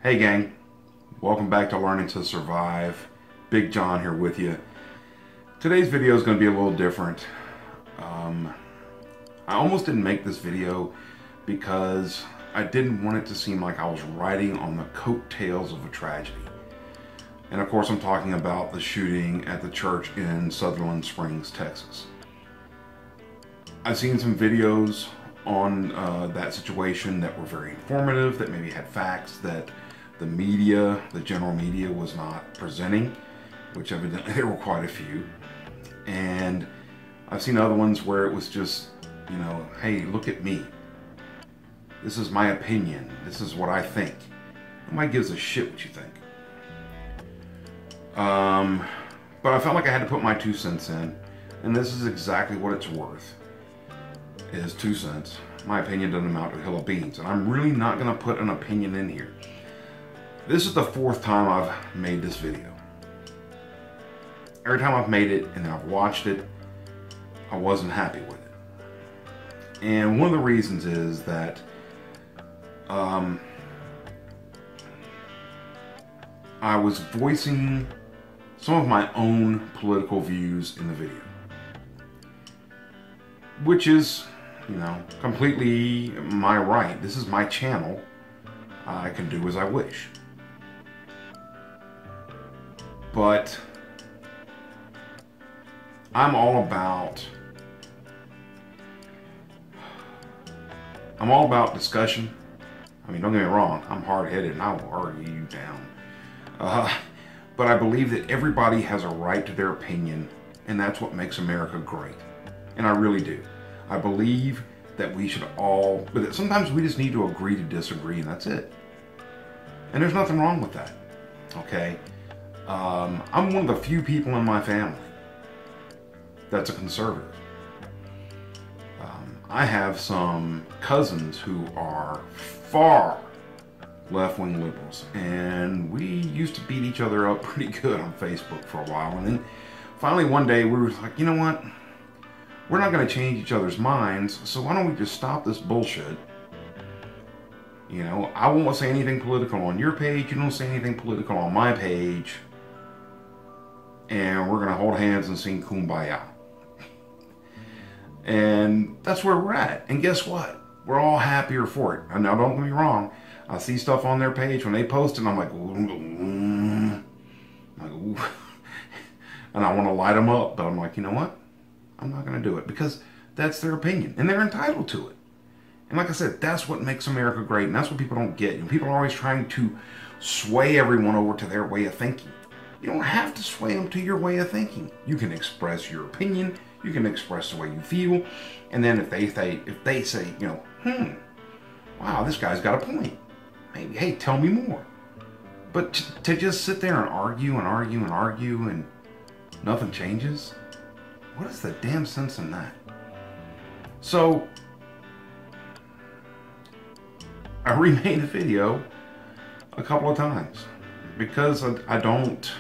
Hey gang, welcome back to Learning to Survive. Big John here with you. Today's video is going to be a little different. I almost didn't make this video because I didn't want it to seem like I was riding on the coattails of a tragedy. And of course I'm talking about the shooting at the church in Sutherland Springs, Texas. I've seen some videos on that situation that were very informative, that maybe had facts that the media, the general media, was not presenting, which evidently there were quite a few. And I've seen other ones where it was just, you know, hey, look at me. This is my opinion. This is what I think. Nobody gives a shit what you think. But I felt like I had to put my 2 cents in, and this is exactly what it's worth. Is 2 cents. My opinion doesn't amount to a hill of beans, and I'm really not going to put an opinion in here. This is the 4th time I've made this video. Every time I've made it and I've watched it, I wasn't happy with it. And one of the reasons is that I was voicing some of my own political views in the video, which is, you know, completely my right. This is my channel. I can do as I wish. But I'm all about discussion. I mean, don't get me wrong, I'm hard-headed and I will argue you down. But I believe that everybody has a right to their opinion, and that's what makes America great. And I really do. I believe that we should all, but sometimes we just need to agree to disagree, and that's it. And there's nothing wrong with that, okay? I'm one of the few people in my family that's a conservative. I have some cousins who are far left-wing liberals, and we used to beat each other up pretty good on Facebook for a while, and then finally one day we were like, you know what? We're not going to change each other's minds, so why don't we just stop this bullshit? You know, I won't say anything political on your page, you don't say anything political on my page, and we're going to hold hands and sing Kumbaya. And that's where we're at. And guess what? We're all happier for it. And now, don't get me wrong, I see stuff on their page when they post it, and I'm like, ooh. And I want to light them up, but I'm like, you know what? I'm not going to do it, because that's their opinion, and they're entitled to it. And like I said, that's what makes America great, and that's what people don't get. And people are always trying to sway everyone over to their way of thinking. You don't have to sway them to your way of thinking. You can express your opinion. You can express the way you feel. And then if they say, you know, wow, this guy's got a point. Maybe, hey, tell me more. But to just sit there and argue and argue and argue and nothing changes, what is the damn sense in that? So I remade the video a couple of times because I don't,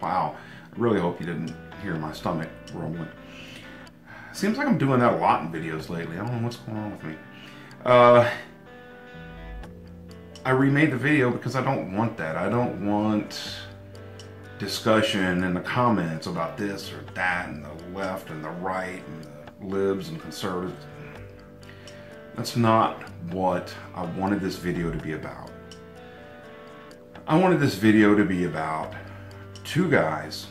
wow, I really hope you didn't hear my stomach rolling. Seems like I'm doing that a lot in videos lately. I don't know what's going on with me. I remade the video because I don't want that. I don't want discussion in the comments about this or that, and the left and the right and the libs and conservatives. That's not what I wanted this video to be about. I wanted this video to be about 2 guys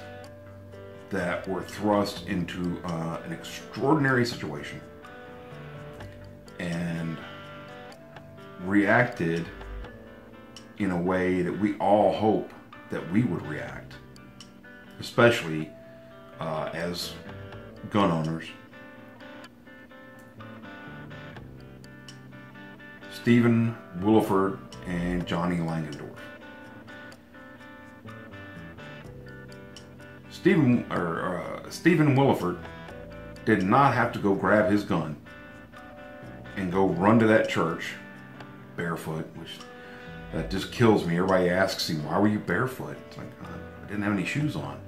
that were thrust into an extraordinary situation and reacted in a way that we all hope that we would react, especially as gun owners. Stephen Williford and Johnny Langendorf. Stephen Williford did not have to go grab his gun and go run to that church barefoot, which that just kills me. Everybody asks him, why were you barefoot? It's like, I didn't have any shoes on.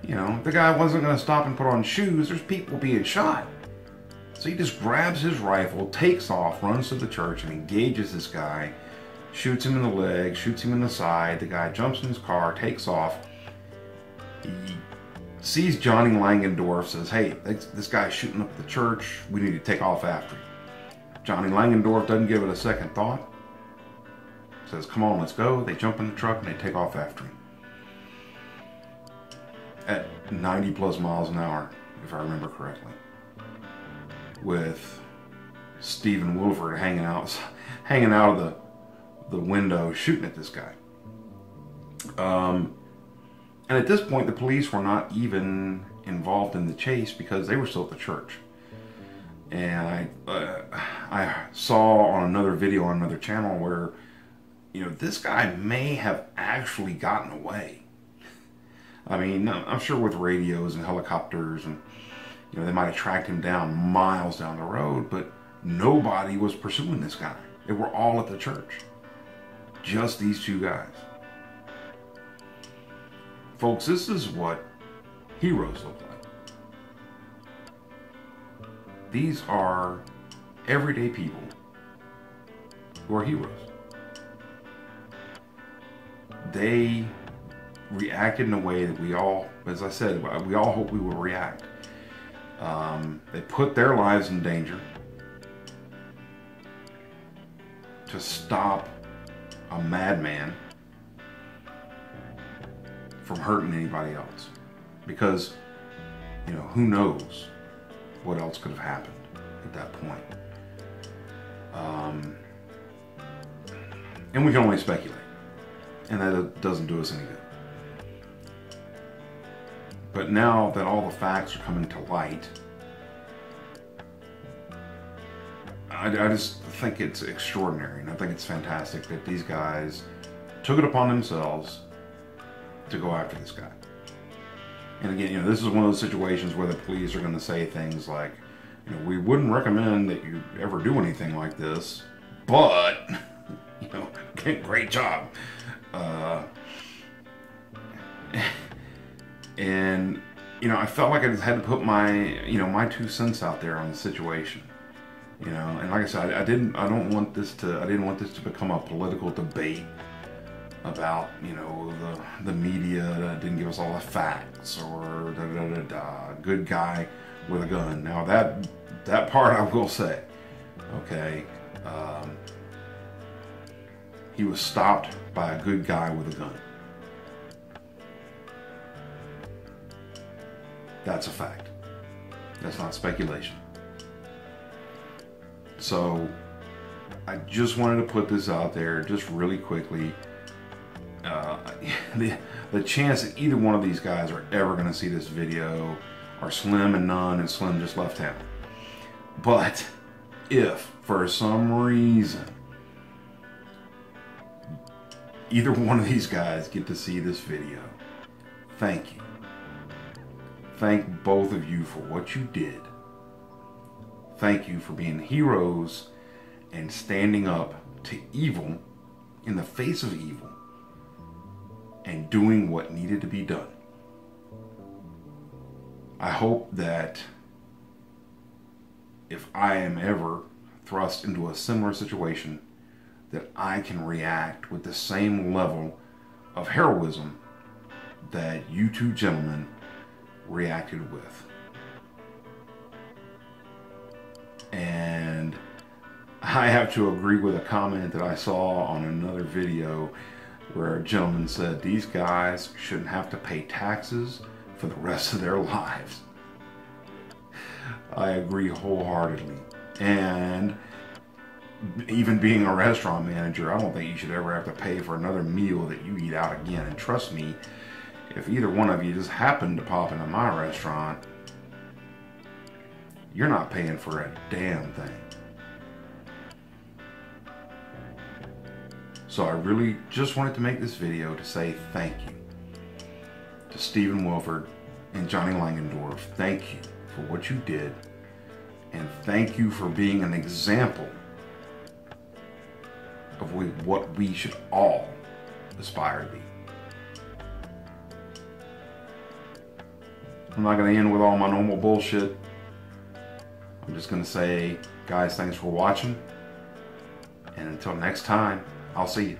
You know, the guy wasn't going to stop and put on shoes. There's people being shot. So So he just grabs his rifle, takes off, runs to the church, and engages this guy, shoots him in the leg, shoots him in the side. The guy jumps in his car, takes off. He sees Johnny Langendorf, says, hey, this guy's shooting up the church. We need to take off after him. Johnny Langendorf doesn't give it a second thought. Says, come on, let's go. They jump in the truck and they take off after him. At 90 plus miles an hour, if I remember correctly. With Stephen Wilford hanging out of the window shooting at this guy. And at this point, the police were not even involved in the chase because they were still at the church. And I saw on another video on another channel where, you know, this guy may have actually gotten away. I mean, I'm sure with radios and helicopters and, you know, they might have tracked him down miles down the road, but nobody was pursuing this guy. They were all at the church. Just these two guys. Folks, this is what heroes look like. These are everyday people who are heroes. They reacted in a way that we all, as I said, we all hope we will react. They put their lives in danger to stop a madman from hurting anybody else. Because, you know, who knows what else could have happened at that point. And we can only speculate. And that doesn't do us any good. But now that all the facts are coming to light, I just think it's extraordinary, and I think it's fantastic that these guys took it upon themselves to go after this guy. And again, you know, this is one of those situations where the police are going to say things like, you know, we wouldn't recommend that you ever do anything like this, but, you know, great job. And, you know, I felt like I just had to put my, you know, my 2 cents out there on the situation. You know, and like I said, I didn't want this to become a political debate about, you know, the media didn't give us all the facts or good guy with a gun. Now that part I will say, okay, he was stopped by a good guy with a gun. That's a fact. That's not speculation. So I just wanted to put this out there just really quickly. The chance that either one of these guys are ever going to see this video are slim and none, and Slim just left town. But if for some reason either one of these guys get to see this video, thank you. Thank both of you for what you did. Thank you for being heroes and standing up to evil in the face of evil and doing what needed to be done. I hope that if I am ever thrust into a similar situation, that I can react with the same level of heroism that you two gentlemen reacted with. And I have to agree with a comment that I saw on another video where a gentleman said these guys shouldn't have to pay taxes for the rest of their lives. I agree wholeheartedly. And even being a restaurant manager, I don't think you should ever have to pay for another meal that you eat out again. And trust me, if either one of you just happened to pop into my restaurant, you're not paying for a damn thing. So I really just wanted to make this video to say thank you to Stephen Wilford and Johnny Langendorf. Thank you for what you did. And thank you for being an example of what we should all aspire to be. I'm not going to end with all my normal bullshit. I'm just going to say, guys, thanks for watching. And until next time, I'll see you.